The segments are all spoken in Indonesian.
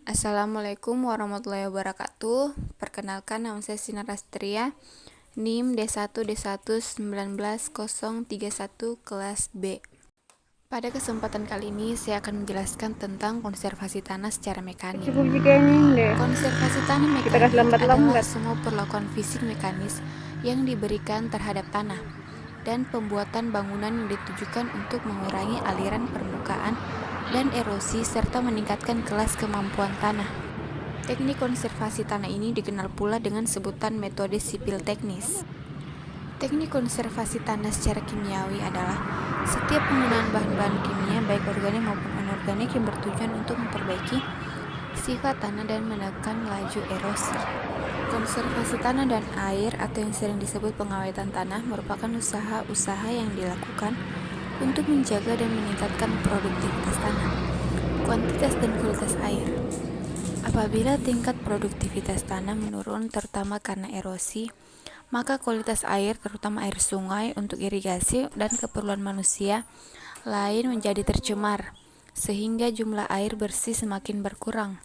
Assalamualaikum warahmatullahi wabarakatuh. Perkenalkan, nama saya Sinar Astria, NIM D1D1191031 kelas B. Pada kesempatan kali ini saya akan menjelaskan tentang konservasi tanah secara mekanik. Konservasi tanah mekanik adalah semua perlakuan fisik mekanis yang diberikan terhadap tanah dan pembuatan bangunan yang ditujukan untuk mengurangi aliran permukaan dan erosi serta meningkatkan kelas kemampuan tanah. Teknik konservasi tanah ini dikenal pula dengan sebutan metode sipil teknis. Teknik konservasi tanah secara kimiawi adalah setiap penggunaan bahan-bahan kimia baik organik maupun anorganik yang bertujuan untuk memperbaiki sifat tanah dan menekan laju erosi. Konservasi tanah dan air atau yang sering disebut pengawetan tanah merupakan usaha-usaha yang dilakukan untuk menjaga dan meningkatkan produktivitas tanah, kuantitas dan kualitas air. Apabila tingkat produktivitas tanah menurun terutama karena erosi, maka kualitas air, terutama air sungai untuk irigasi dan keperluan manusia lain menjadi tercemar, sehingga jumlah air bersih semakin berkurang.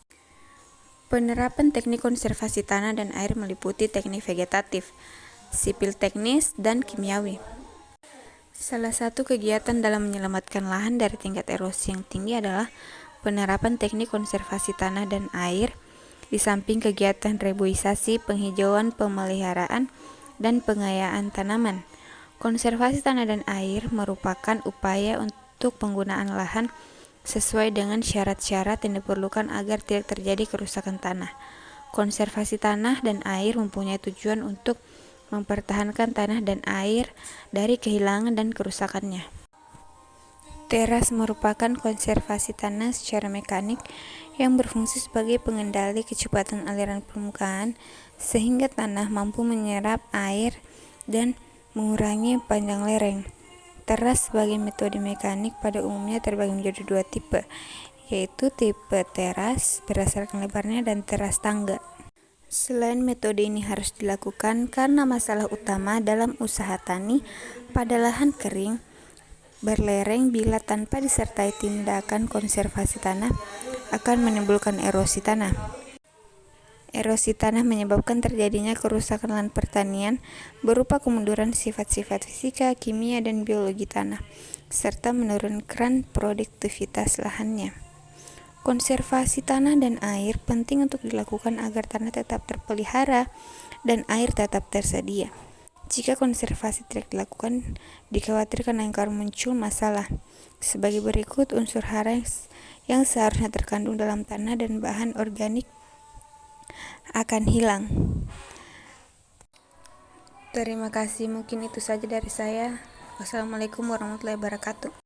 Penerapan teknik konservasi tanah dan air meliputi teknik vegetatif, sipil teknis, dan kimiawi. Salah satu kegiatan dalam menyelamatkan lahan dari tingkat erosi yang tinggi adalah penerapan teknik konservasi tanah dan air, di samping kegiatan reboisasi, penghijauan, pemeliharaan, dan pengayaan tanaman. Konservasi tanah dan air merupakan upaya untuk penggunaan lahan sesuai dengan syarat-syarat yang diperlukan agar tidak terjadi kerusakan tanah. Konservasi tanah dan air mempunyai tujuan untuk mempertahankan tanah dan air dari kehilangan dan kerusakannya. Teras merupakan konservasi tanah secara mekanik yang berfungsi sebagai pengendali kecepatan aliran permukaan sehingga tanah mampu menyerap air dan mengurangi panjang lereng. Teras sebagai metode mekanik pada umumnya terbagi menjadi dua tipe, yaitu tipe teras berdasarkan lebarnya dan teras tangga. Selain metode ini harus dilakukan karena masalah utama dalam usaha tani pada lahan kering berlereng bila tanpa disertai tindakan konservasi tanah akan menimbulkan erosi tanah. Erosi tanah menyebabkan terjadinya kerusakan lahan pertanian berupa kemunduran sifat-sifat fisika, kimia, dan biologi tanah, serta menurunkan produktivitas lahannya. Konservasi tanah dan air penting untuk dilakukan agar tanah tetap terpelihara dan air tetap tersedia. Jika konservasi tidak dilakukan, dikhawatirkan akan muncul masalah. Sebagai berikut unsur hara yang seharusnya terkandung dalam tanah dan bahan organik akan hilang. Terima kasih, mungkin itu saja dari saya. Wassalamualaikum warahmatullahi wabarakatuh.